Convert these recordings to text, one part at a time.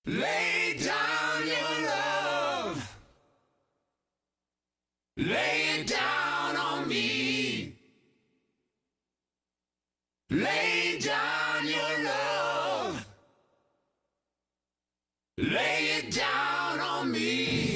Lay down your love. Lay it down on me. Lay down your love. Lay it down on me.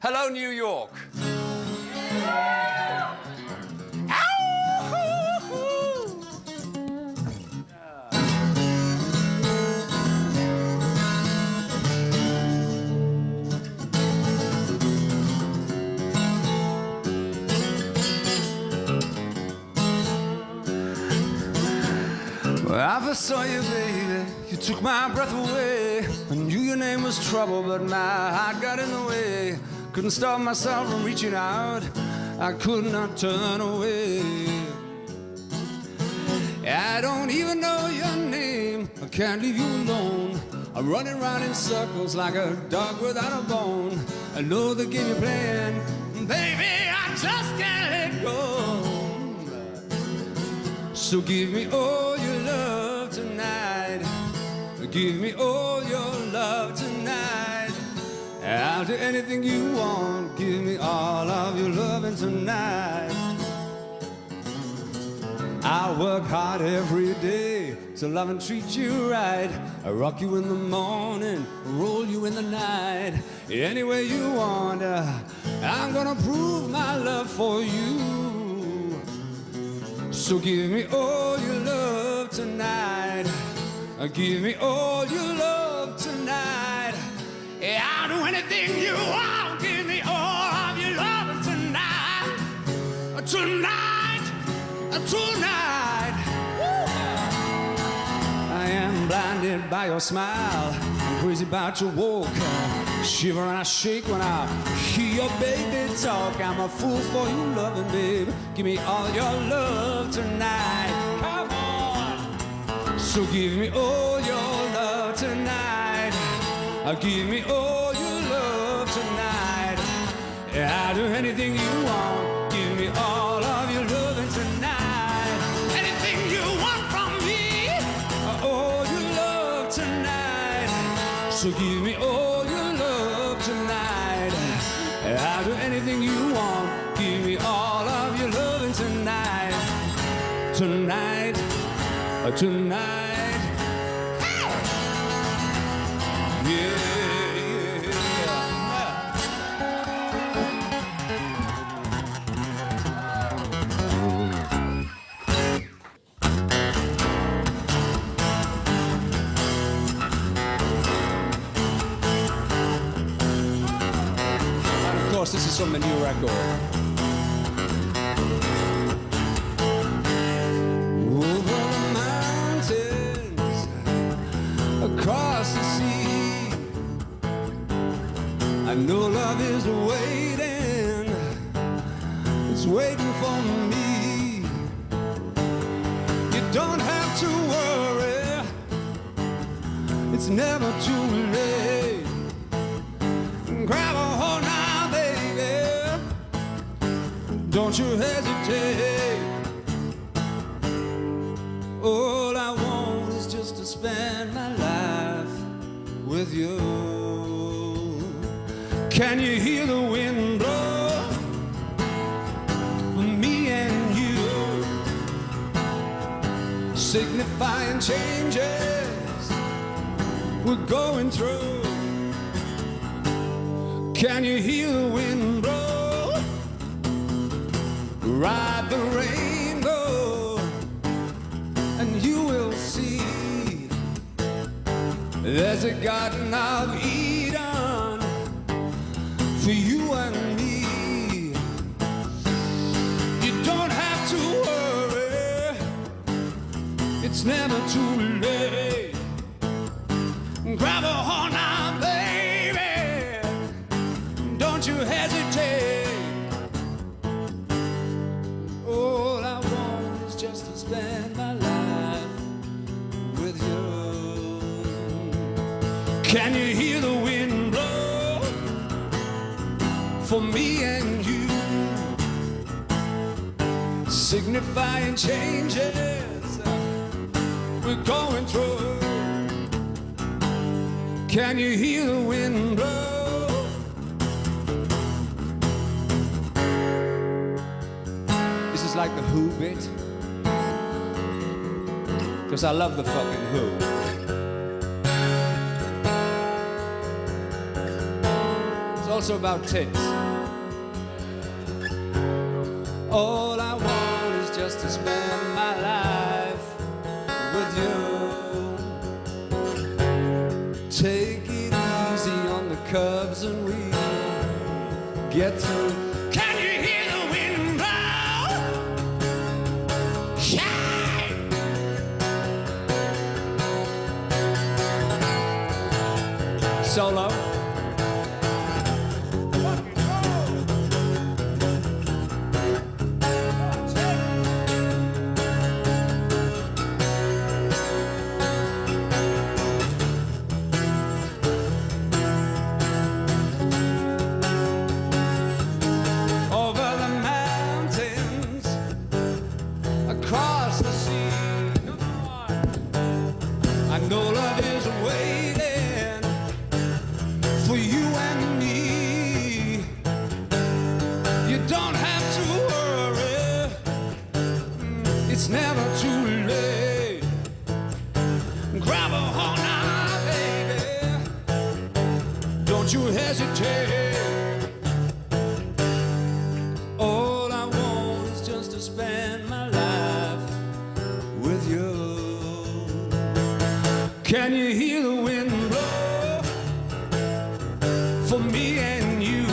Hello, New York. When I first saw you, baby, you took my breath away. I knew your name was trouble, but my heart got in the way. Couldn't stop myself from reaching out. I could not turn away. I don't even know your name. I can't leave you alone. I'm running around in circles like a dog without a bone. I know the game you're playing, baby, I just can't let go. So give me all your love tonight. Give me all your love tonight. I'll do anything you want. Give me all of your loving tonight. I work hard every day to love and treat you right. I rock you in the morning, roll you in the night. Any way you want, I'm gonna prove my love for you. So give me all your love tonight. Give me all your love tonight. I'll do anything you want. Give me all of your love tonight. Tonight, tonight. I am blinded by your smile. I'm crazy about your walk. Shiver and I shake when I hear your baby talk. I'm a fool for you loving, babe. Give me all your love tonight. Come on. So give me all your love tonight. Give me all your love tonight. I'll do anything you want. Give me all of your loving tonight. Anything you want from me. All your love tonight. So give me all your love tonight. I'll do anything you want. Give me all of your loving tonight. Tonight. Tonight. Yeah. Of course, this is from the new record. Over the mountains, across the sea, I know love is waiting. It's waiting for me. You don't have to worry. It's never too late. Grab a hold now, baby. Don't you hesitate. All I want is just to spend my life with you. Can you hear the wind blow? For me and you, signifying changes we're going through. Can you hear the wind blow? Ride the rainbow, and you will see there's a Garden of Eden for you and me. You don't have to worry. It's never too late. Grab a hold now, baby. Don't you hesitate. All I want is just to spend my life with you. Can you hear the wind blow? For me and you, signifying changes we're going through. Can you hear the wind blow? This is like the Who bit, because I love the fucking Who. It's also about tits. All I want is just to spend my life with you. Take it easy on the curves and we'll get through. Can you hear the wind blow? Shine! Solo. It's never too late. Grab a hold now, baby. Don't you hesitate. All I want is just to spend my life with you. Can you hear the wind blow for me and you?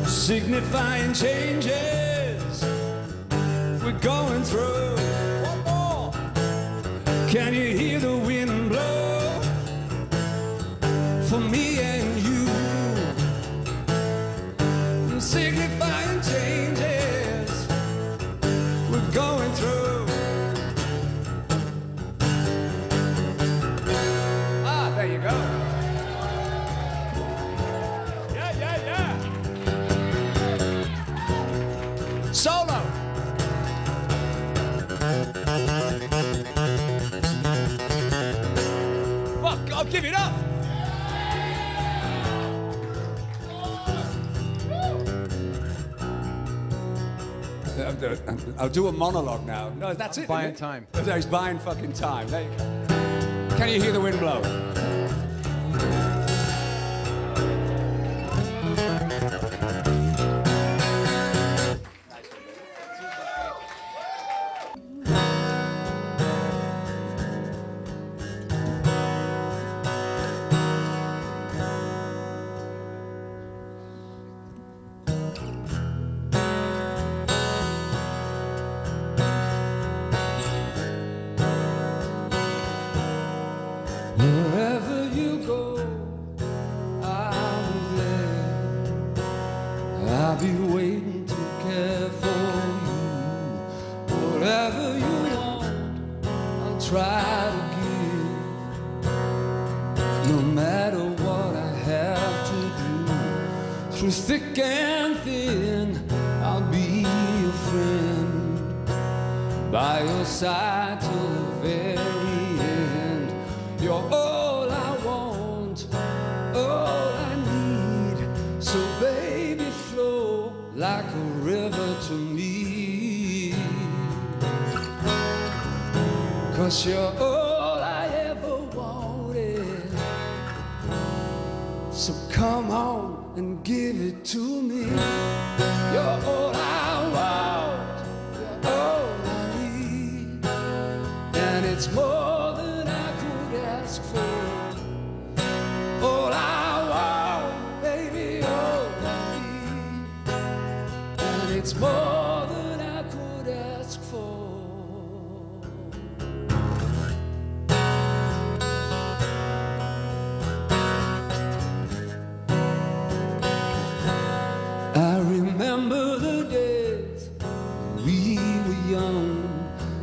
Signifying changes we're going through. One more. Can you hear the wind blow for me and you? Signifying changes we're going through. Ah, there you go. Yeah, yeah, yeah. Solo. Fuck, I'll give it up. I'll do a monologue now. No, that's it. Buying time. No, he's buying fucking time. There you go. Can you hear the wind blow? Wherever you go, I'll be there. I'll be waiting to care for you. Whatever you want, I'll try to give. No matter what I have to do, through thick and thin, I'll be your friend. By your side till the very end. You're all I want, all I need. So baby, flow like a river to me. 'Cause you're all I ever wanted. So come on and give it to me. You're all I want, you're all I need. And it's more than I could ask for. All I want, baby, all I need. And it's more than I could ask for. I remember the days we were young.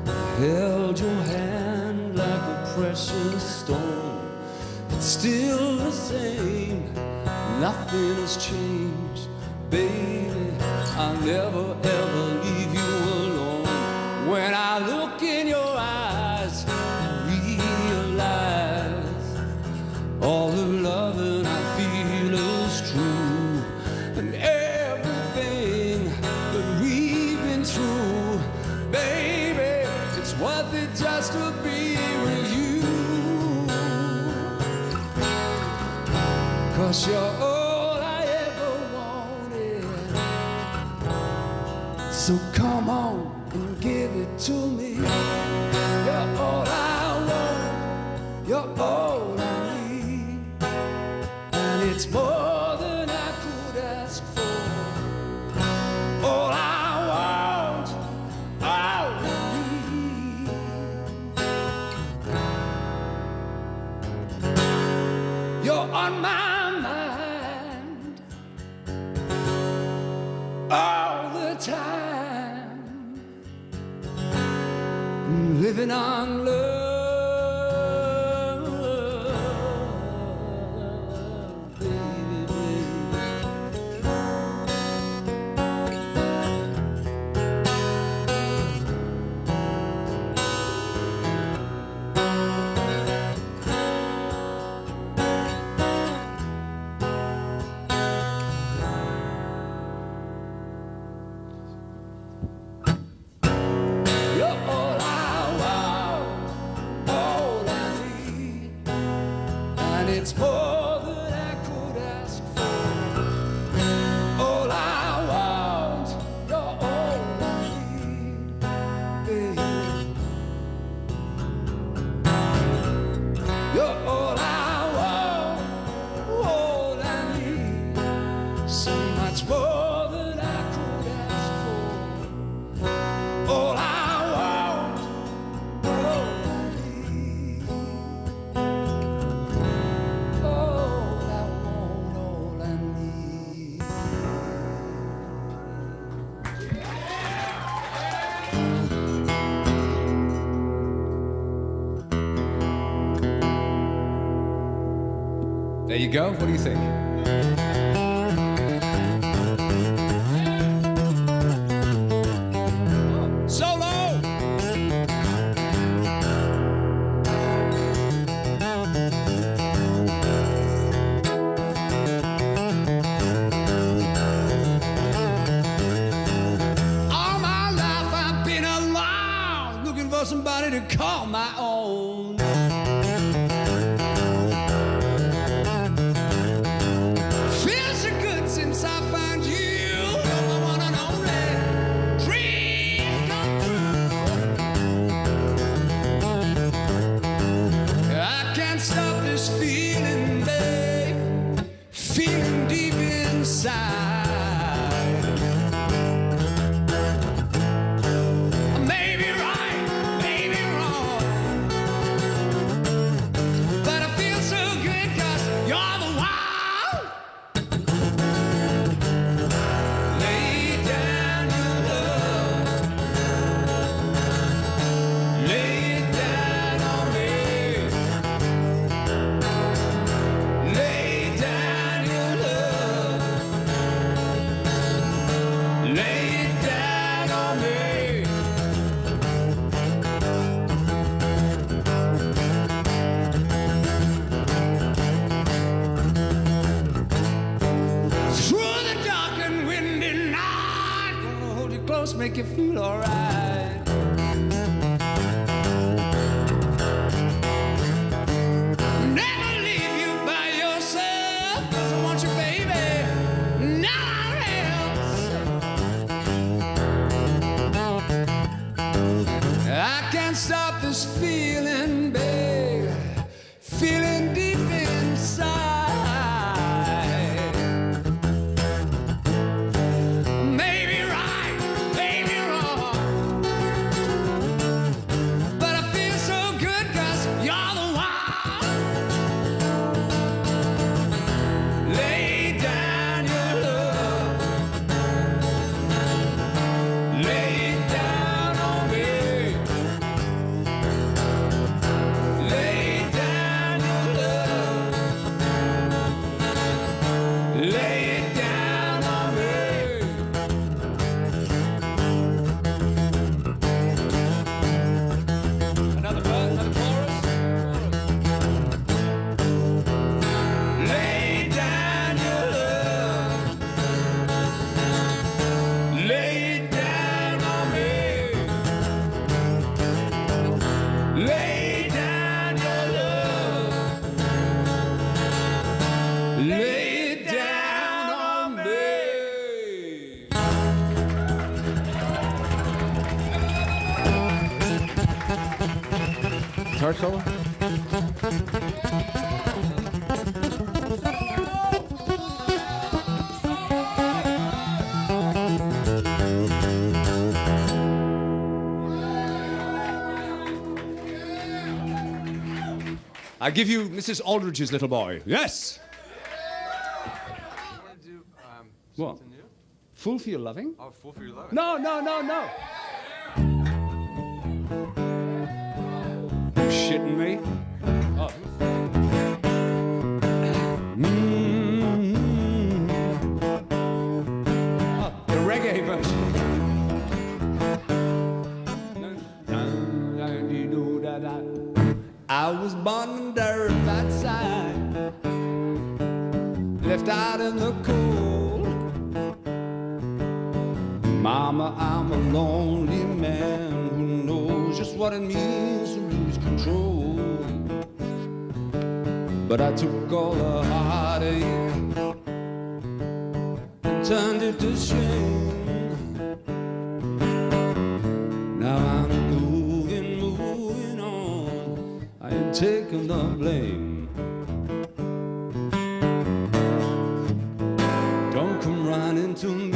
I held your hand like a precious stone. It's still the same, nothing has changed. Baby, I'll never ever leave you alone. When I look in your eyes, I realize all the loving I feel is true. And everything that we've been through, baby, it's worth it just to be with you. 'Cause you're all I ever wanted, So come on and give it to me. You're all I want, you're all I need, and it's more than I could ask for. All I want, all I need. You're on my mind all the time, living on love. It's more than I could ask for. All I want, you're all I need, baby. You're all I want, all I need. So much more than I could ask for. All I want, all I need. There you go. What do you think? Solo! All my life I've been alone, looking for somebody to call my own. Since I found you, you're my one and only dream come true. I can't stop this feeling, babe, feeling deep inside. Maybe right, maybe wrong, but I feel so good 'cause you're the one. Make you feel alright. Never leave you by yourself, 'cause I want you, baby, nowhere else. I can't stop this feeling, babe, feeling deep inside. Lay down on guitar solo? I give you Mrs. Aldridge's little boy. Yes. You want to do What? something new? Fool for your loving? Oh, Fool for Your Love. No. You shitting me? Oh. Oh, the reggae version. I was born in the bad side, left out in the cold. Mama, I'm a lonely man who knows just what it means to lose control. But I took all the heartache and turned it to shame. Now I'm moving on. I ain't taking the blame. Don't come running to me.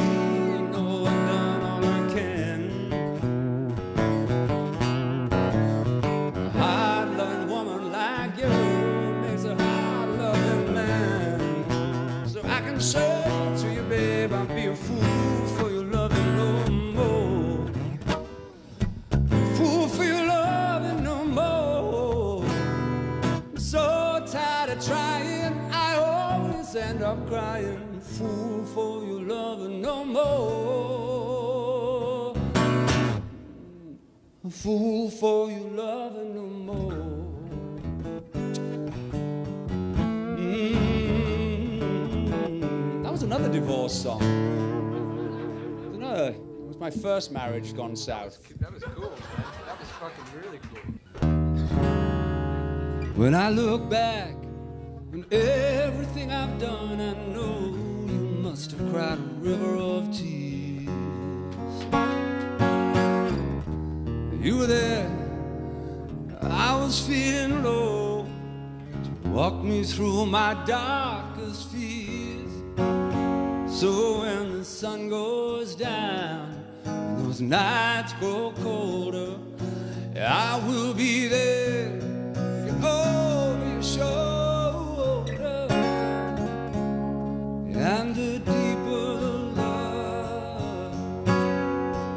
Say to you, babe, I'll be a fool for your loving no more. Fool for your loving no more. I'm so tired of trying, I always end up crying. Fool for your loving no more. A fool for your loving no more. Another divorce song. I don't know. It was my first marriage gone south. That was cool, man. That was fucking really cool. When I look back on everything I've done, I know you must have cried a river of tears. You were there. I was feeling low. You walked me through my darkest fears. So when the sun goes down and those nights grow colder, I will be there, get over your shoulder. And the deeper the love,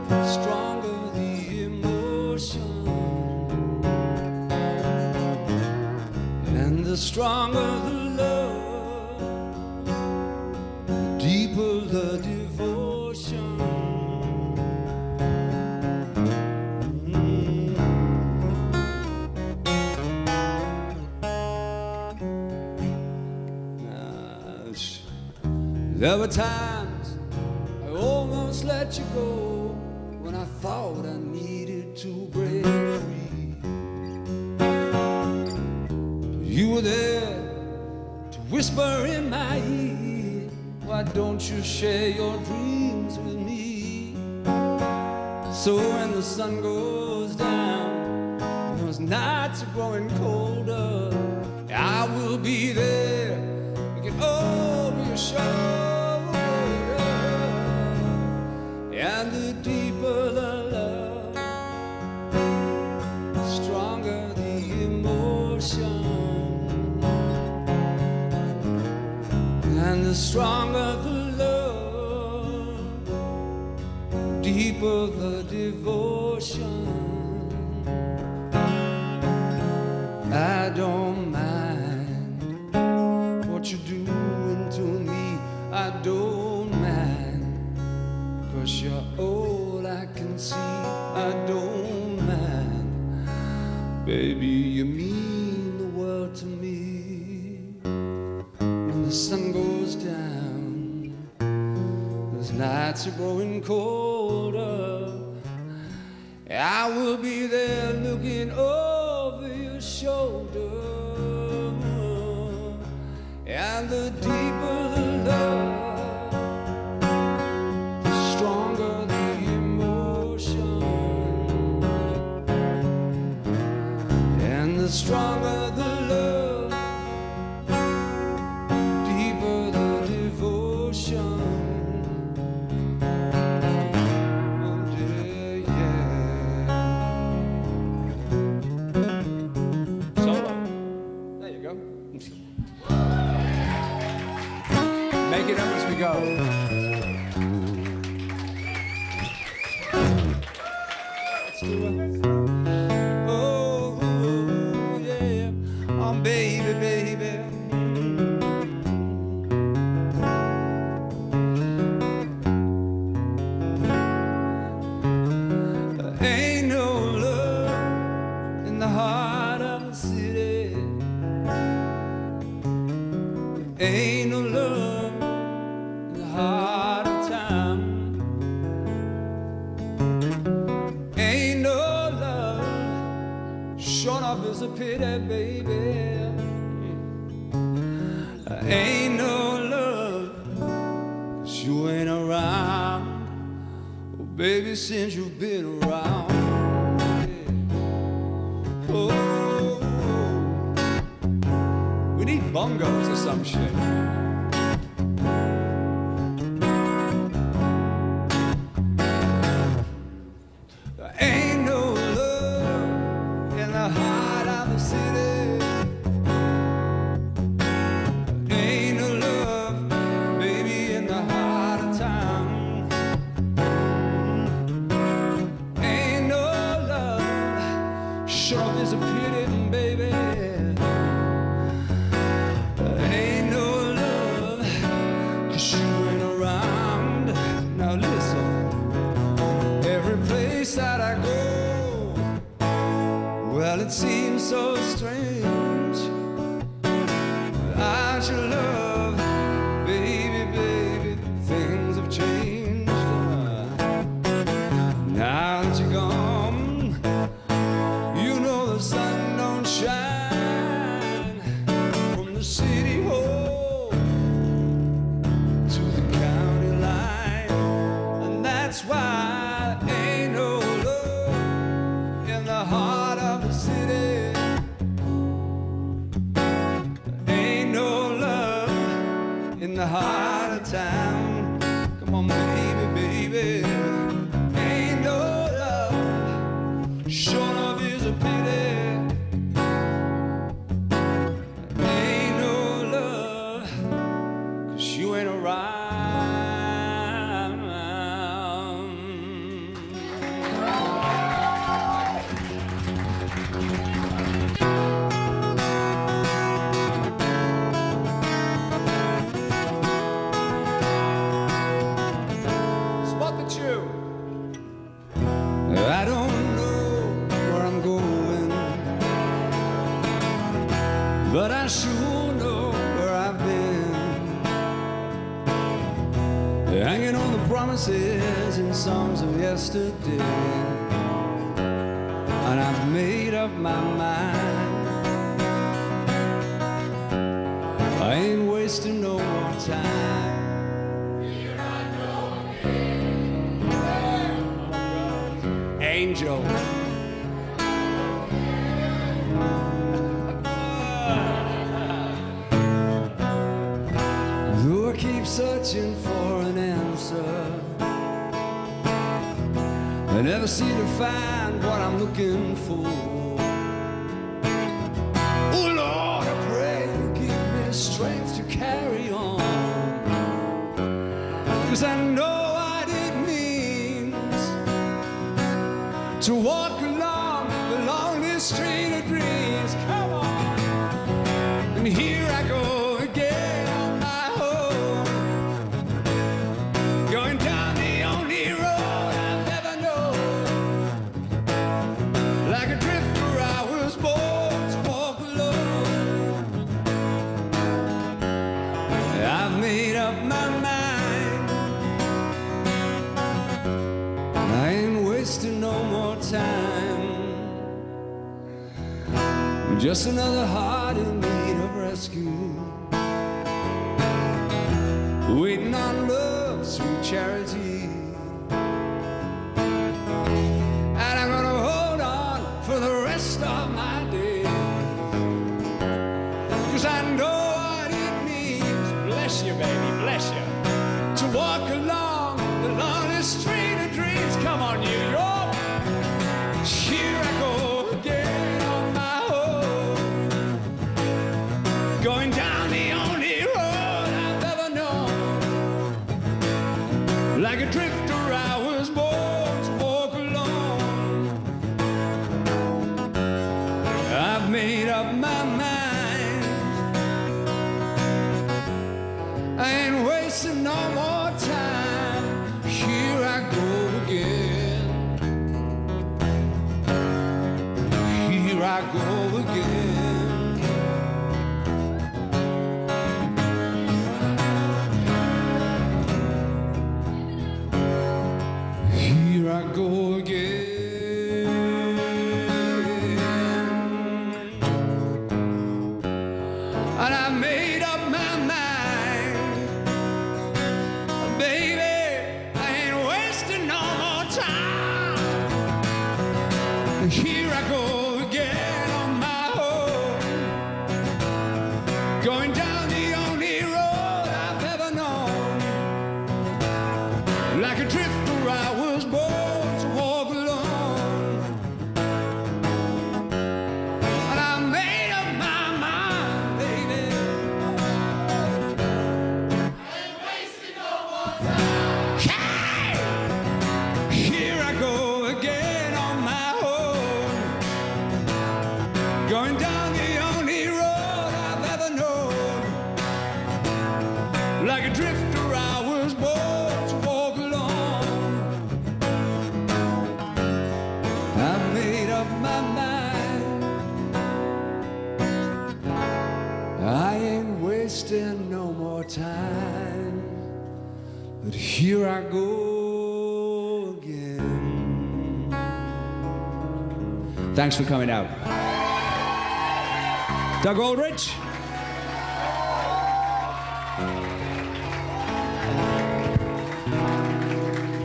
the stronger the emotion. And the stronger the love, deeper the devotion. There were times I almost let you go when I thought I needed to break free. You were there to whisper in my ear, why don't you share your dreams with me? So when the sun goes down, and those nights are growing colder, I will be there, get over your shoulder. And the deeper the love, the stronger the emotion. And the stronger the love, deeper the devotion. I don't mind what you're doing to me, I don't mind, 'cause you're all I can see, I don't mind. Baby, you mean the world to me. When the sun goes down, those nights are growing colder, I will be there looking over your shoulder. And the deeper the love, the stronger the emotion. And the stronger the love, deeper the devotion. Oh, yeah. Solo. There you go. Make it up as we go. Let's do it. Baby, baby. There ain't no love in the heart of the city. There ain't no love in the heart of town. Ain't no love, short of is a pity, baby. Ain't no love, 'cause you ain't around. Oh, baby, since you've been around. Yeah. Oh, we need bongos or some shit. There ain't no love in the heart of the city. Sure is a pity, baby. Ain't no love, 'cause you ain't around. Now listen, every place that I go, well, it seems so strange. Without your love, baby, baby, things have changed. Now that you're gone, the sun don't shine from the city hall to the county line, and that's why ain't no love in the heart of the city. Ain't no love in the heart of town. Come on, baby, baby. Ain't no love, short of is a pity. You ain't around. Spot the tune. I don't know where I'm going, but I sure know where I've been. Hanging on the promises and songs of yesterday, and I've made up my mind. I ain't wasting no more time. Here I go again. Angel. Though I keep searching for an answer, I never seem to find what I'm looking for. Oh Lord, I pray you give me strength to carry on, 'cause I know what it means to walk along this street of dreams. Come on, and here I go again on my own, going down the only road I've ever known. Like a drifter, I was born to walk alone. I've made up my mind. I ain't wasting no more time. Just another heart in need of rescue, waiting on love's sweet charity. And I'm gonna hold on for the rest of my days. made up my mind. I ain't wasting no more time. Here I go again. Here I go again. Here I go again. And I made up my mind, baby, I ain't wasting no more time. Here I go again on my own, going down the only road I've ever known. Like a drifter I was born to walk alone. And I made up my mind, baby. Hey! Here I go again on my own, going down the only road I've ever known. Like a drifter I was born to walk alone. I made up my mind, I ain't wasting no more time. But here I go again. Thanks for coming out. Doug Aldrich.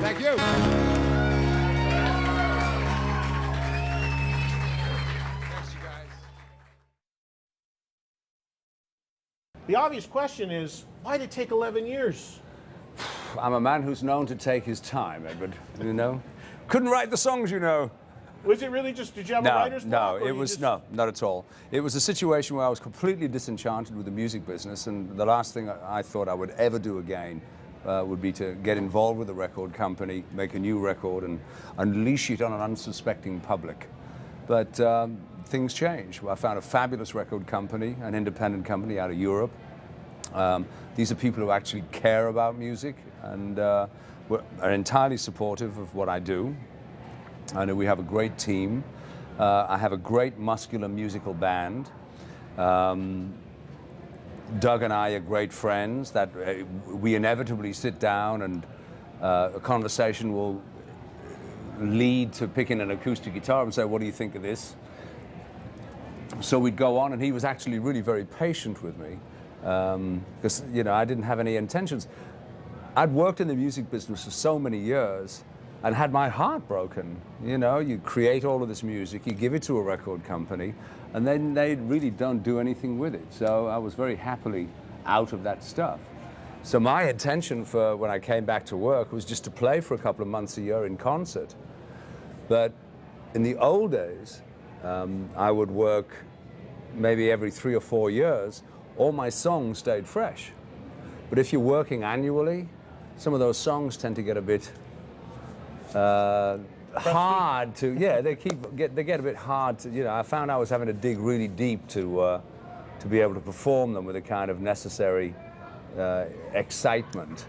Thank you. Thanks, you guys. The obvious question is, why did it take 11 years? I'm a man who's known to take his time, Edward, you know. Couldn't write the songs, you know. Was it really just, did you have a writer's block? No, or it you was, just- no, not at all. It was a situation where I was completely disenchanted with the music business, and the last thing I thought I would ever do again would be to get involved with a record company, make a new record, and unleash it on an unsuspecting public. But things change. I found a fabulous record company, an independent company out of Europe. These are people who actually care about music and are entirely supportive of what I do. I know we have a great team. I have a great muscular musical band. Doug and I are great friends that we inevitably sit down and a conversation will lead to picking an acoustic guitar and say, what do you think of this? So we'd go on, and he was actually really very patient with me because, you know, I didn't have any intentions. I'd worked in the music business for so many years and had my heart broken. You know, you create all of this music, you give it to a record company, and then they really don't do anything with it. So I was very happily out of that stuff. So my intention for when I came back to work was just to play for a couple of months a year in concert. But in the old days, I would work maybe every 3 or 4 years. All my songs stayed fresh. But if you're working annually, some of those songs tend to get a bit hard to, yeah, they get a bit hard to, you know, I found I was having to dig really deep to be able to perform them with a kind of necessary excitement.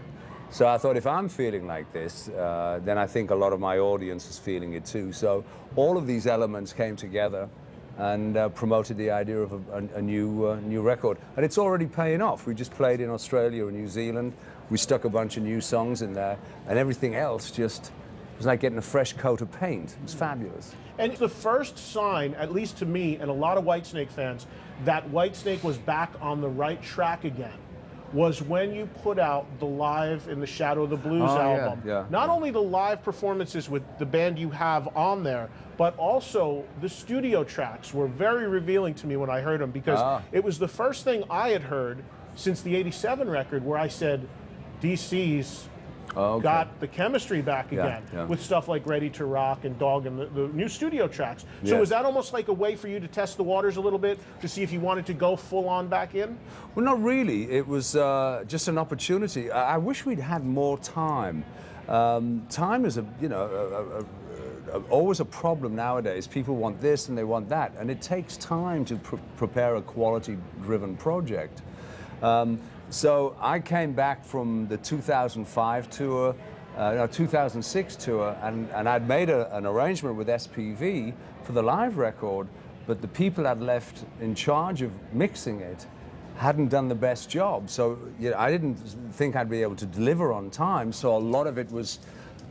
So I thought, if I'm feeling like this, then I think a lot of my audience is feeling it too. So all of these elements came together and promoted the idea of a new record. And it's already paying off. We just played in Australia and New Zealand. We stuck a bunch of new songs in there, and everything else just was like getting a fresh coat of paint. It was fabulous. And the first sign, at least to me and a lot of Whitesnake fans, that Whitesnake was back on the right track again was when you put out the Live in the Shadow of the Blues album. Yeah. Not only the live performances with the band you have on there, but also the studio tracks were very revealing to me when I heard them, because it was the first thing I had heard since the '87 record where I said, DC's got the chemistry back again with stuff like Ready to Rock and Dog and the new studio tracks. So was that almost like a way for you to test the waters a little bit to see if you wanted to go full on back in? Well, not really. It was just an opportunity. I wish we'd had more time. Time is always a problem nowadays. People want this and they want that, and it takes time to prepare a quality-driven project. So I came back from the 2005 tour, 2006 tour, and I'd made an arrangement with SPV for the live record, but the people I'd left in charge of mixing it hadn't done the best job. So I didn't think I'd be able to deliver on time, so a lot of it was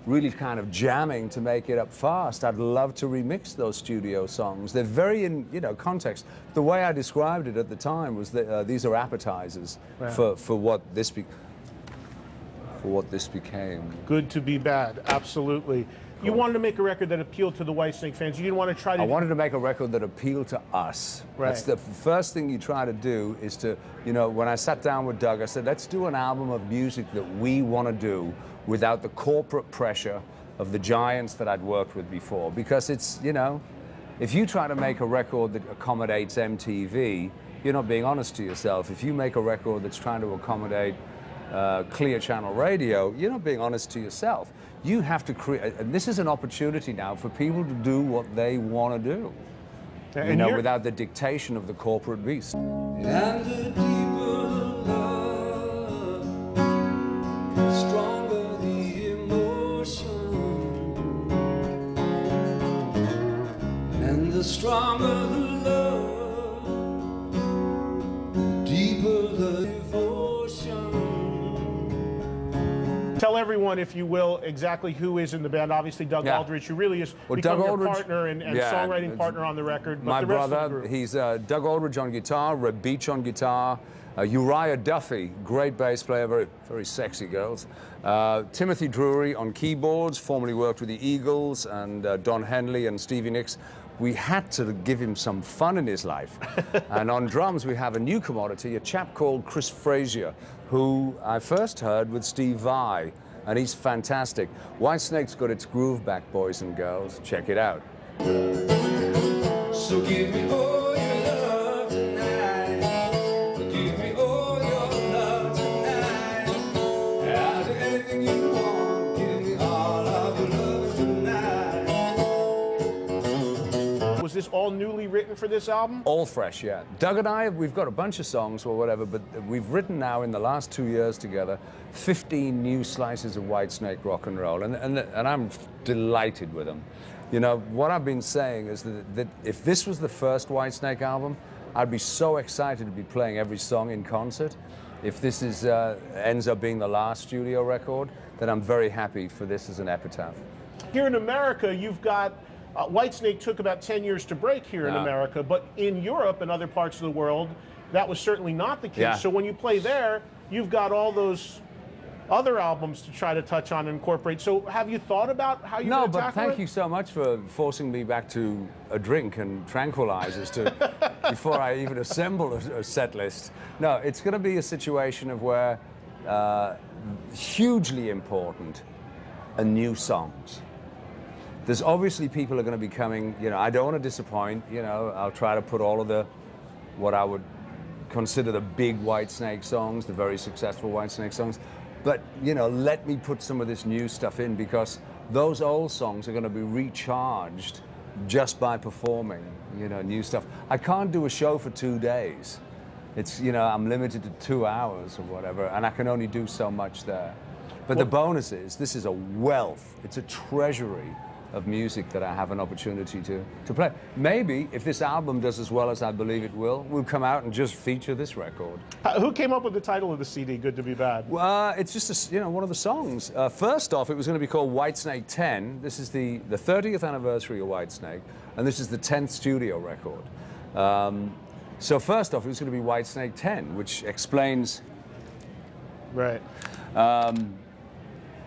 really kind of jamming to make it up fast. I'd love to remix those studio songs. They're very in, context. The way I described it at the time was that these are appetizers for what this became. Good to be bad, absolutely. You wanted to make a record that appealed to the Whitesnake fans. You didn't want to try to... I wanted to make a record that appealed to us. Right. That's the first thing you try to do is to, when I sat down with Doug, I said, let's do an album of music that we want to do without the corporate pressure of the giants that I'd worked with before. Because it's, if you try to make a record that accommodates MTV, you're not being honest to yourself. If you make a record that's trying to accommodate Clear Channel Radio, you're not being honest to yourself. You have to create, and this is an opportunity now for people to do what they want to do, without the dictation of the corporate beast. And the deeper the love, the stronger the emotion, and the stronger the love, the deeper the devotion. Tell everyone, if you will, exactly who is in the band. Obviously, Doug Aldrich, who really is become your partner and songwriting partner on the record. But my the rest brother, of the group. he's Doug Aldrich on guitar, Reb Beach on guitar, Uriah Duffy, great bass player, very, very sexy girls. Timothy Drury on keyboards, formerly worked with the Eagles, and Don Henley and Stevie Nicks. We had to give him some fun in his life. And on drums, we have a new commodity, a chap called Chris Frazier, who I first heard with Steve Vai, and he's fantastic. Whitesnake's got its groove back, boys and girls. Check it out. So give me all your love tonight. Give me all your love tonight. I'll do anything you want. Give me all of your love tonight. Was this all newly written for this album? All fresh, yeah. Doug and I, we've got a bunch of songs or whatever, but we've written now in the last 2 years together 15 new slices of Whitesnake rock and roll, and I'm delighted with them. What I've been saying is that if this was the first Whitesnake album, I'd be so excited to be playing every song in concert. If this is ends up being the last studio record, then I'm very happy for this as an epitaph. Here in America, you've got Whitesnake took about 10 years to break here in America, but in Europe and other parts of the world, that was certainly not the case. Yeah. So when you play there, you've got all those other albums to try to touch on and incorporate. So have you thought about how you're going to tackle it? No, but thank you so much for forcing me back to a drink and tranquilizers before I even assemble a set list. No, it's going to be a situation of where hugely important are new songs. There's obviously people are going to be coming, I don't want to disappoint, I'll try to put all of what I would consider the big Whitesnake songs, the very successful Whitesnake songs. But, let me put some of this new stuff in, because those old songs are going to be recharged just by performing, new stuff. I can't do a show for 2 days. It's, I'm limited to 2 hours or whatever, and I can only do so much there. But the bonus is, this is a wealth, it's a treasury of music that I have an opportunity to play. Maybe, if this album does as well as I believe it will, we'll come out and just feature this record. Who came up with the title of the CD, Good to Be Bad? Well, it's just one of the songs. First off, it was going to be called Whitesnake 10. This is the 30th anniversary of Whitesnake, and this is the 10th studio record. So first off, it was going to be Whitesnake 10, which explains... Right.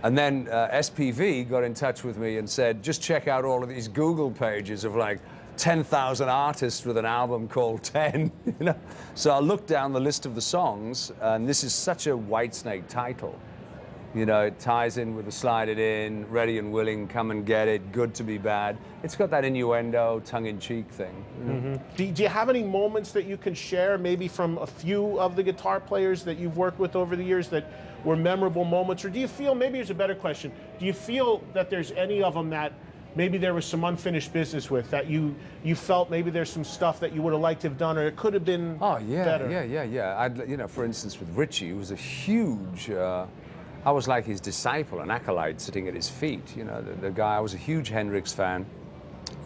And then SPV got in touch with me and said, just check out all of these Google pages of like 10,000 artists with an album called 10. So I looked down the list of the songs, and this is such a Whitesnake title. It ties in with the Slide It In, Ready and Willing, Come and Get It, Good to Be Bad. It's got that innuendo, tongue-in-cheek thing. Do you have any moments that you can share, maybe from a few of the guitar players that you've worked with over the years, that were memorable moments? Or do you feel, maybe here's a better question, do you feel that there's any of them that maybe there was some unfinished business with, that you felt maybe there's some stuff that you would have liked to have done, or it could have been better? You know, for instance, with Richie, who was a huge, I was like his disciple, an acolyte sitting at his feet. You know, the guy, I was a huge Hendrix fan.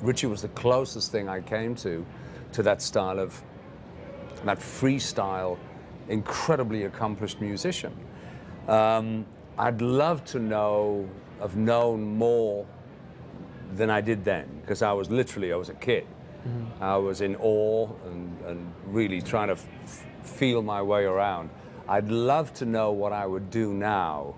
Richie was the closest thing I came to that style of, that freestyle, incredibly accomplished musician. I'd love to have known more than I did then, because I was a kid. Mm-hmm. I was in awe and really trying to feel my way around. I'd love to know what I would do now,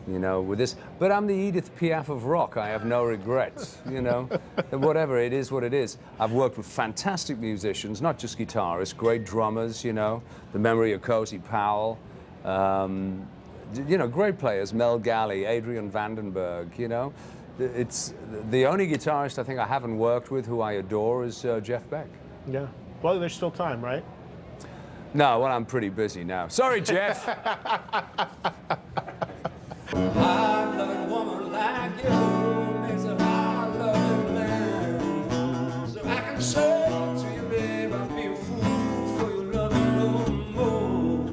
you know, with this. But I'm the Edith Piaf of rock. I have no regrets, you know. Whatever, it is what it is. I've worked with fantastic musicians, not just guitarists, great drummers, you know, the memory of Cozy Powell. You know, great players, Mel Galley, Adrian Vandenberg, you know. It's the only guitarist I think I haven't worked with who I adore is Jeff Beck. Yeah. Well, there's still time, right? No, well, I'm pretty busy now. Sorry, Jeff. Hard-loving woman like you makes a hard-loving man. So I can say to you, babe, I'll be a fool for your loving no more.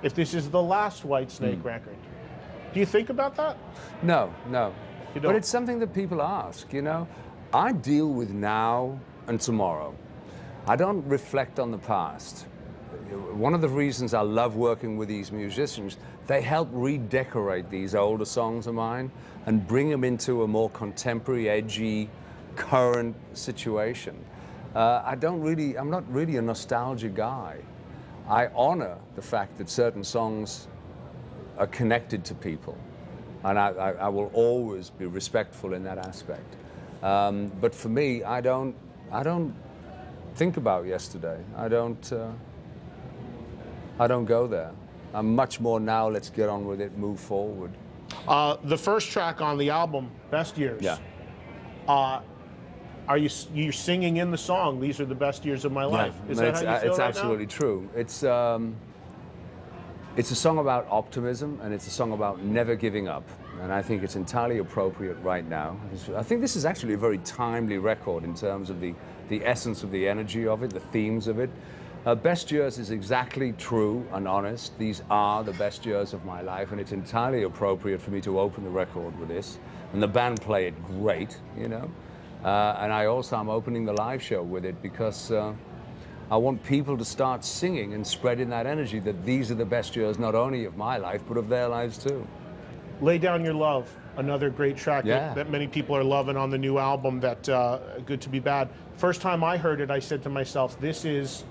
If this is the last Whitesnake record, do you think about that? No, no. You don't? But it's something that people ask, you know. I deal with now and tomorrow. I don't reflect on the past. One of the reasons I love working with these musicians, they help redecorate these older songs of mine and bring them into a more contemporary, edgy, current situation. I'm not really a nostalgia guy. I honor the fact that certain songs are connected to people, and I will always be respectful in that aspect. But for me, I don't think about yesterday. I don't go there. I'm much more now, let's get on with it, move forward. The first track on the album, Best Years. Yeah. You're singing in the song, these are the best years of my life? Is that how you feel it's right absolutely now? true. It's a song about optimism, and it's a song about never giving up. And I think it's entirely appropriate right now. I think this is actually a very timely record in terms of the essence of the energy of it, the themes of it. Best Years is exactly true and honest. These are the best years of my life, and it's entirely appropriate for me to open the record with this. And the band play it great, you know. And I'm opening the live show with it because I want people to start singing and spreading that energy that these are the best years not only of my life, but of their lives too. Lay Down Your Love, another great track that many people are loving on the new album, that Good to Be Bad. First time I heard it, I said to myself, this is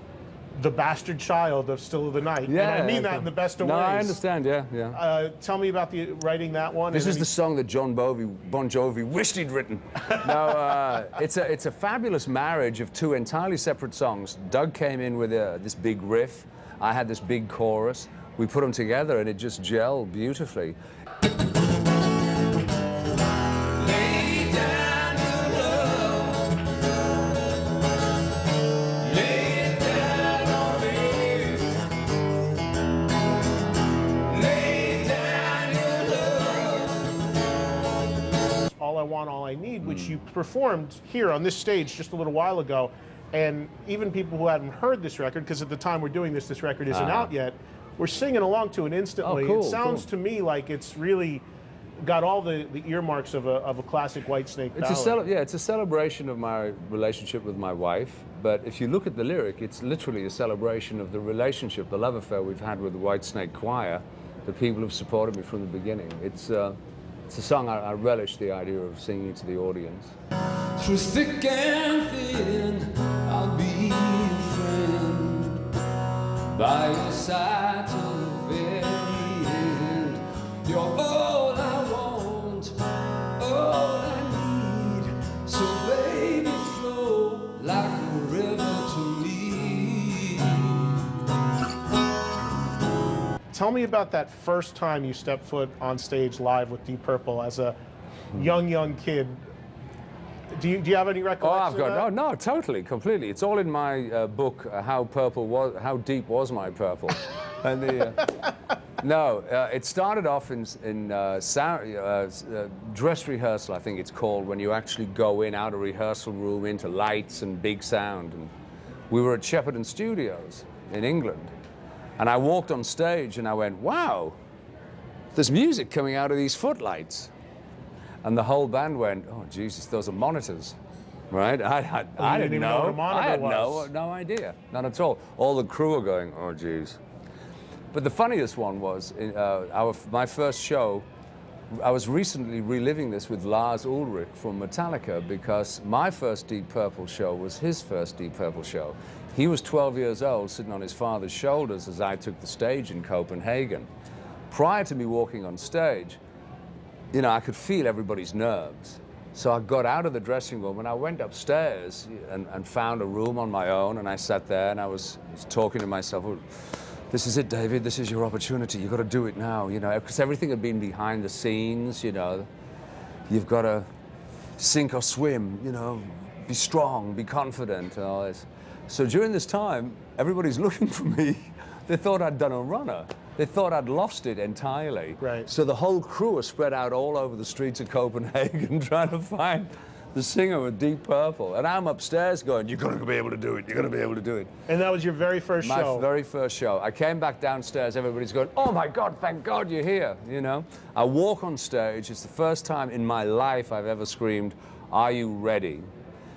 the bastard child of Still of the Night. Yeah, and I mean that in the best of ways. No, I understand, yeah. Tell me about writing that one. This is the song that Bon Jovi wished he'd written. No, it's a fabulous marriage of two entirely separate songs. Doug came in with this big riff. I had this big chorus. We put them together and it just gelled beautifully. All I Want, All I Need, which you performed here on this stage just a little while ago. And even people who hadn't heard this record, because at the time we're doing this record isn't out yet, we're singing along to it instantly. Oh, cool, it sounds to me like it's really got all the earmarks of a classic Whitesnake ballad. It's a celebration of my relationship with my wife. But if you look at the lyric, it's literally a celebration of the relationship, the love affair we've had with the Whitesnake Choir, the people who've supported me from the beginning. It's a song I relish the idea of singing to the audience. Through thick and thin, I'll be your friend, by your side till the very end. You're all I want, all I need. So baby, flow like a river to me. Tell me about that first time you stepped foot on stage live with Deep Purple as a young kid. Do you have any recollection of that? No, totally, completely. It's all in my book, How Deep Was My Purple? And No, it started off in dress rehearsal, I think it's called, when you actually go in, out of rehearsal room, into lights and big sound. And we were at Shepperton Studios in England. And I walked on stage and I went, wow, there's music coming out of these footlights. And the whole band went, oh, Jesus, those are monitors. Right? I didn't know. What a monitor I had was. no idea. None at all. All the crew were going, oh, geez. But the funniest one was, my first show, I was recently reliving this with Lars Ulrich from Metallica, because my first Deep Purple show was his first Deep Purple show. He was 12 years old, sitting on his father's shoulders as I took the stage in Copenhagen. Prior to me walking on stage, you know, I could feel everybody's nerves. So I got out of the dressing room and I went upstairs and found a room on my own, and I sat there and I was talking to myself, well, this is it, David, this is your opportunity, you've got to do it now, you know, because everything had been behind the scenes, you know. You've got to sink or swim, you know, be strong, be confident, and all this. So during this time, everybody's looking for me. They thought I'd done a runner. They thought I'd lost it entirely. Right. So the whole crew was spread out all over the streets of Copenhagen trying to find the singer with Deep Purple. And I'm upstairs going, you're going to be able to do it, you're going to be able to do it. And that was your very first show? My very first show. I came back downstairs, everybody's going, oh my God, thank God you're here, you know. I walk on stage, it's the first time in my life I've ever screamed, are you ready?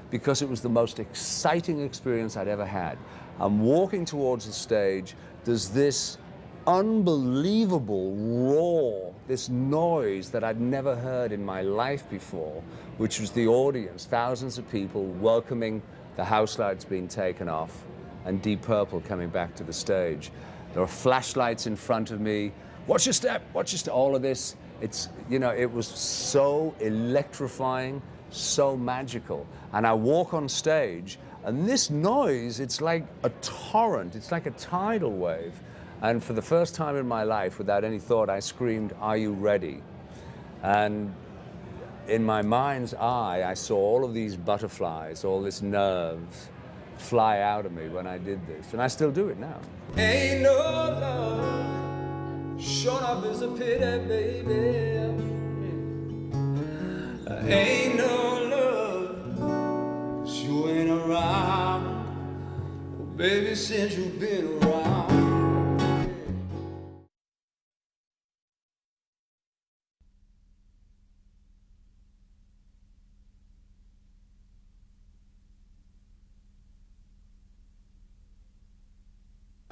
Because it was the most exciting experience I'd ever had. I'm walking towards the stage, there's this unbelievable roar, this noise that I'd never heard in my life before, which was the audience, thousands of people welcoming the house lights being taken off and Deep Purple coming back to the stage. There are flashlights in front of me. Watch your step, all of this. It's, you know, it was so electrifying, so magical. And I walk on stage and this noise, it's like a torrent, it's like a tidal wave. And for the first time in my life, without any thought, I screamed, are you ready? And in my mind's eye, I saw all of these butterflies, all this nerves fly out of me when I did this. And I still do it now. Ain't no love, short up is a pity, baby. Ain't no love, you ain't around, oh, baby, since you've been around.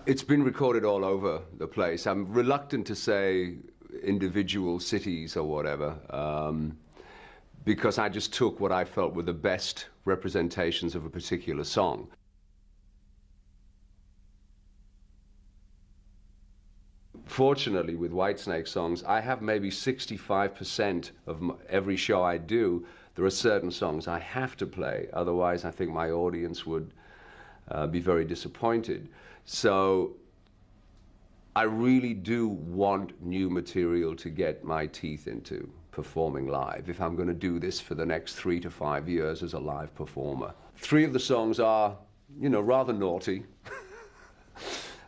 It's been recorded all over the place. I'm reluctant to say individual cities or whatever, because I just took what I felt were the best representations of a particular song. Fortunately, with Whitesnake songs, I have maybe 65% of every show I do. There are certain songs I have to play, otherwise I think my audience would be very disappointed. So I really do want new material to get my teeth into performing live if I'm going to do this for the next 3 to 5 years as a live performer. 3 of the songs are, you know, rather naughty.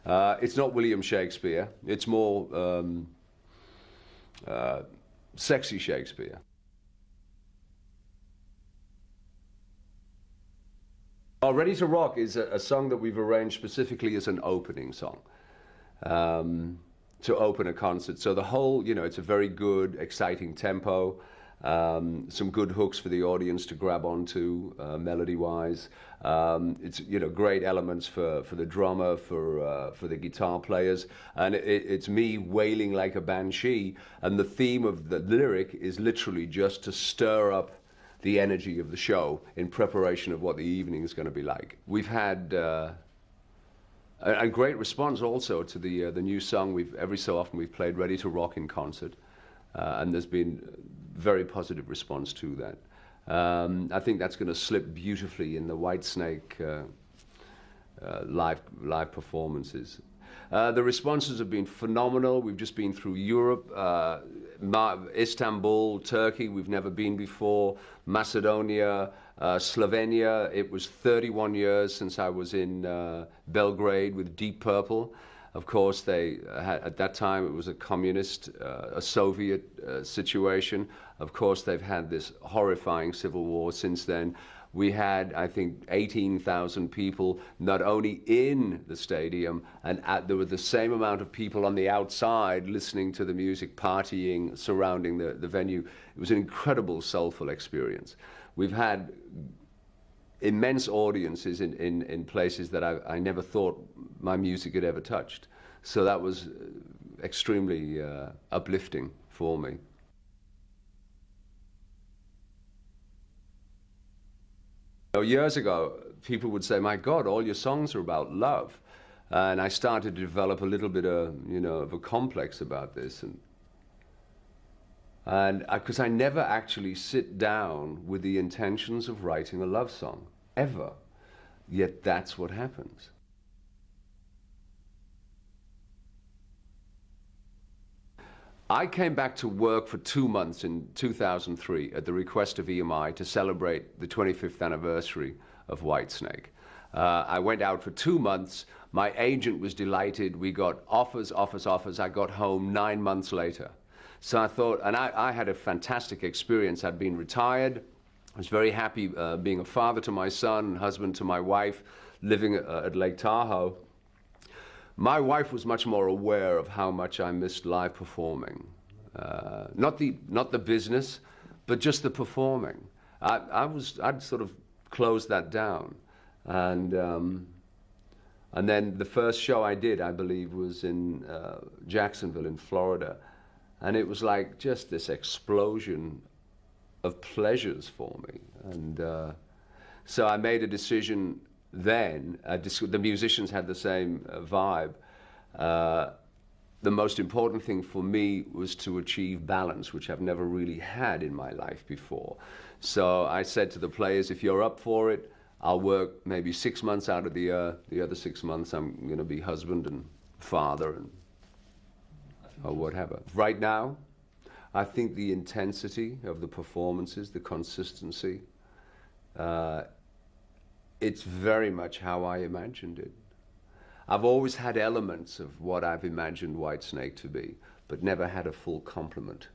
It's not William Shakespeare. It's more sexy Shakespeare. Ready to Rock is a song that we've arranged specifically as an opening song to open a concert. So the whole, you know, it's a very good, exciting tempo, some good hooks for the audience to grab onto melody-wise. It's, you know, great elements for the drummer, for the guitar players, and it's me wailing like a banshee. And the theme of the lyric is literally just to stir up the energy of the show in preparation of what the evening is going to be like. We've had a great response also to the new song. Every so often we've played Ready to Rock in concert, and there's been very positive response to that. I think that's going to slip beautifully in the Whitesnake live performances. The responses have been phenomenal. We've just been through Europe, Istanbul, Turkey, we've never been before, Macedonia, Slovenia. It was 31 years since I was in Belgrade with Deep Purple. Of course, they had, at that time it was a communist, a Soviet situation. Of course, they've had this horrifying civil war since then. We had, I think, 18,000 people not only in the stadium, and there were the same amount of people on the outside listening to the music, partying, surrounding the venue. It was an incredible, soulful experience. We've had immense audiences in places that I never thought my music had ever touched. So that was extremely uplifting for me. Years ago, people would say, "My God, all your songs are about love." And I started to develop a little bit of, of a complex about this. And because I never actually sit down with the intentions of writing a love song, ever. Yet that's what happens. I came back to work for 2 months in 2003 at the request of EMI to celebrate the 25th anniversary of Whitesnake. I went out for 2 months. My agent was delighted. We got offers. I got home 9 months later. So I thought, and I had a fantastic experience. I'd been retired. I was very happy being a father to my son, husband to my wife, living at Lake Tahoe. My wife was much more aware of how much I missed live performing. Not the business, but just the performing. I'd sort of closed that down. And then the first show I did, I believe, was in Jacksonville in Florida. And it was like just this explosion of pleasures for me. And so I made a decision then. The musicians had the same vibe. The most important thing for me was to achieve balance, which I've never really had in my life before. So I said to the players, if you're up for it, I'll work maybe 6 months out of the year. The other 6 months I'm going to be husband and father and or whatever. Right now, I think the intensity of the performances, the consistency, it's very much how I imagined it. I've always had elements of what I've imagined Whitesnake to be, but never had a full complement.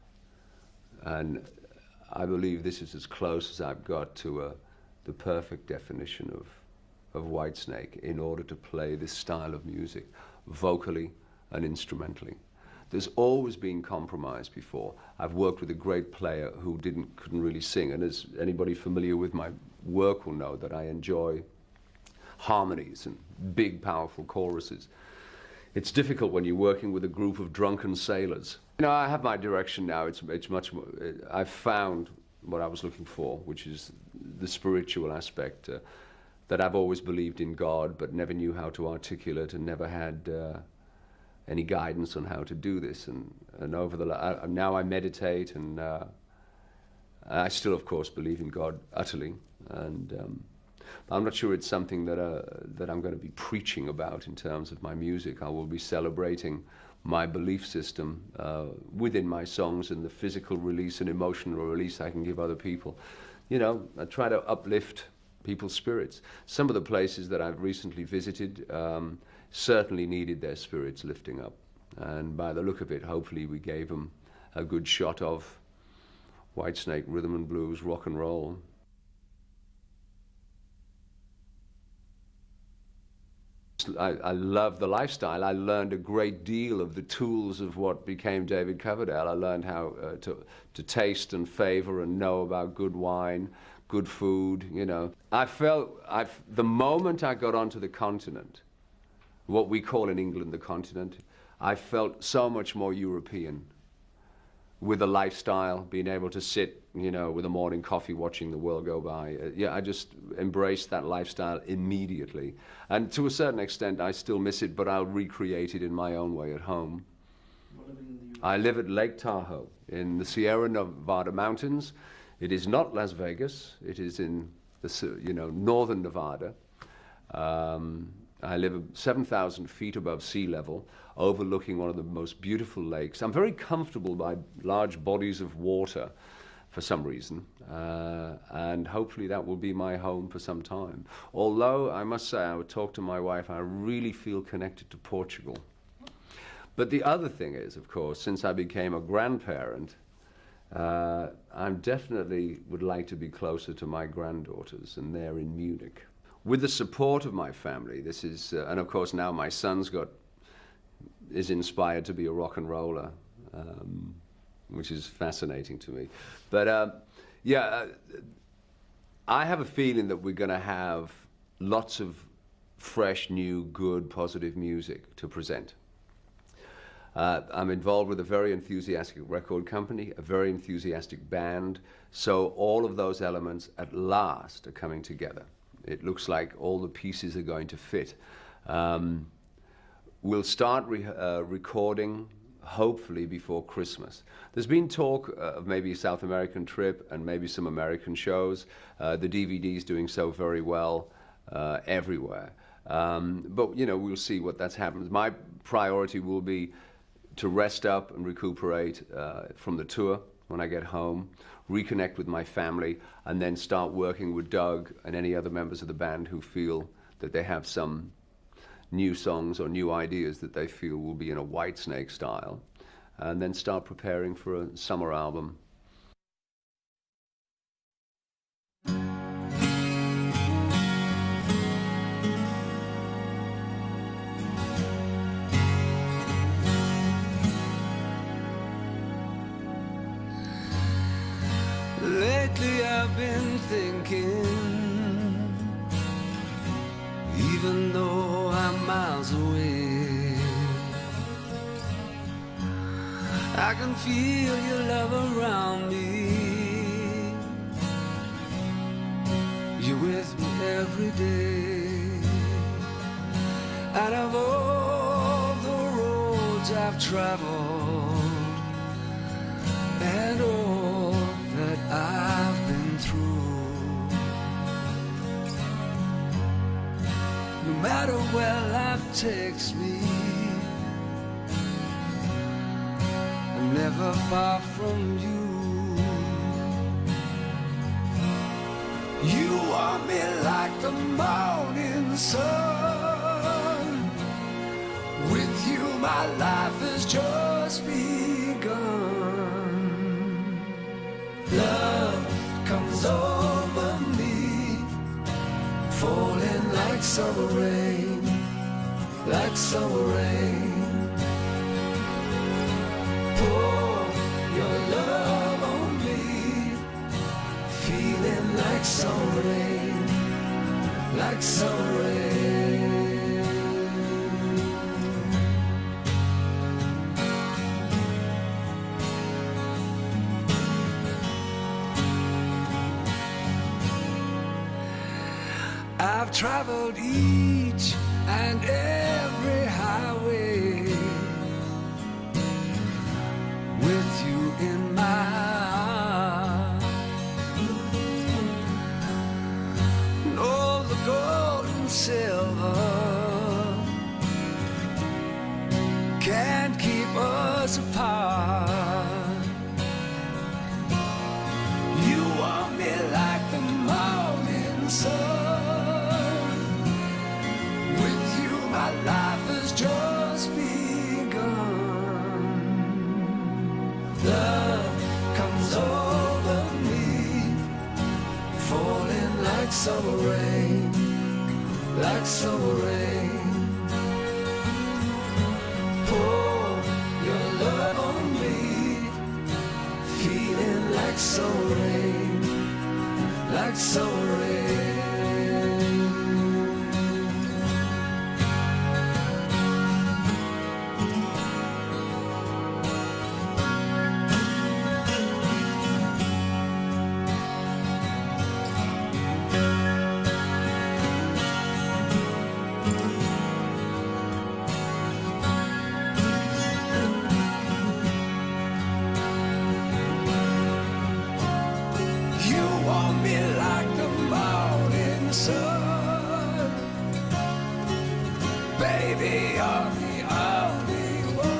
And I believe this is as close as I've got to the perfect definition of Whitesnake in order to play this style of music, vocally and instrumentally. There's always been compromise before. I've worked with a great player who couldn't really sing, and as anybody familiar with my work will know that I enjoy harmonies and big, powerful choruses. It's difficult when you're working with a group of drunken sailors. I have my direction now. It's much more. I've found what I was looking for, which is the spiritual aspect. That I've always believed in God, but never knew how to articulate, and never had any guidance on how to do this. And over now I meditate, and I still, of course, believe in God utterly. And I'm not sure it's something that I'm going to be preaching about in terms of my music. I will be celebrating my belief system within my songs and the physical release and emotional release I can give other people. I try to uplift people's spirits. Some of the places that I've recently visited certainly needed their spirits lifting up. And by the look of it, hopefully we gave them a good shot of Whitesnake, rhythm and blues, rock and roll. I love the lifestyle. I learned a great deal of the tools of what became David Coverdale. I learned how to taste and favor and know about good wine, good food, I felt, the moment I got onto the continent, what we call in England the continent, I felt so much more European with a lifestyle, being able to sit, with a morning coffee watching the world go by. I just embraced that lifestyle immediately. And to a certain extent, I still miss it, but I'll recreate it in my own way at home. I live at Lake Tahoe in the Sierra Nevada mountains. It is not Las Vegas. It is in the northern Nevada. I live 7,000 feet above sea level, overlooking one of the most beautiful lakes. I'm very comfortable by large bodies of water for some reason, and hopefully that will be my home for some time. Although I must say, I would talk to my wife, I really feel connected to Portugal. But the other thing is, of course, since I became a grandparent, I definitely would like to be closer to my granddaughters, and they're in Munich. With the support of my family, this is, and of course now my son's is inspired to be a rock and roller, which is fascinating to me. But I have a feeling that we're going to have lots of fresh, new, good, positive music to present. I'm involved with a very enthusiastic record company, a very enthusiastic band, so all of those elements at last are coming together. It looks like all the pieces are going to fit. We'll start recording hopefully before Christmas. There's been talk of maybe a South American trip and maybe some American shows. The DVD's doing so very well everywhere. But, you know, we'll see what that's happened. My priority will be to rest up and recuperate from the tour when I get home, reconnect with my family, and then start working with Doug and any other members of the band who feel that they have some new songs or new ideas that they feel will be in a Whitesnake style, and then start preparing for a summer album. Lately I've been thinking, even though I'm miles away, I can feel your love around me. You're with me every day. Out of all the roads I've traveled and all that I've been through, no matter where life takes me, I'm never far from you. You want me like the morning sun. With you my life has just begun. Love comes over me, falling like summer rain, like summer rain. Pour your love on me, feeling like summer rain, like summer rain. I've traveled each and every highway with you in my arms, and all the gold and silver can't keep us apart. You want me like the morning sun. My life has just begun. Love comes over me, falling like summer rain, like summer rain. Pour your love on me, feeling like summer rain, like summer rain. Baby, you're the only one.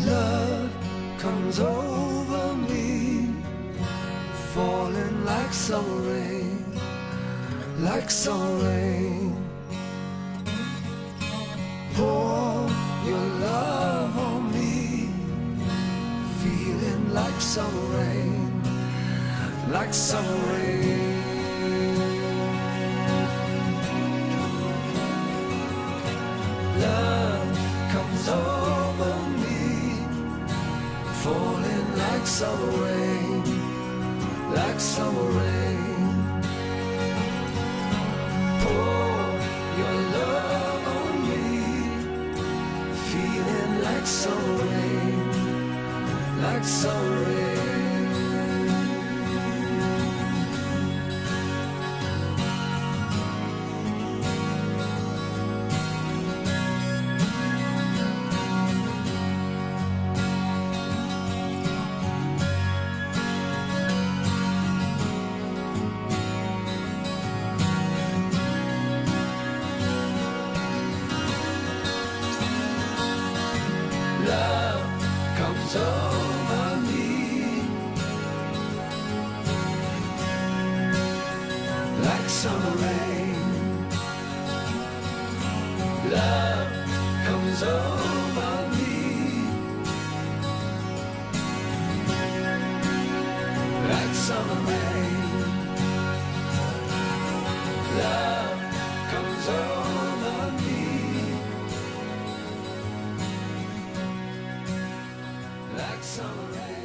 Love comes over me, falling like summer rain, like summer rain. Pour your love on me, feeling like summer rain, like summer rain. Love comes over me, falling like summer rain, like summer rain. Pour your love on me, feeling like summer rain, like summer rain. Love comes over me like summer rain. Love comes over me like summer rain. Love comes over me like summer rain.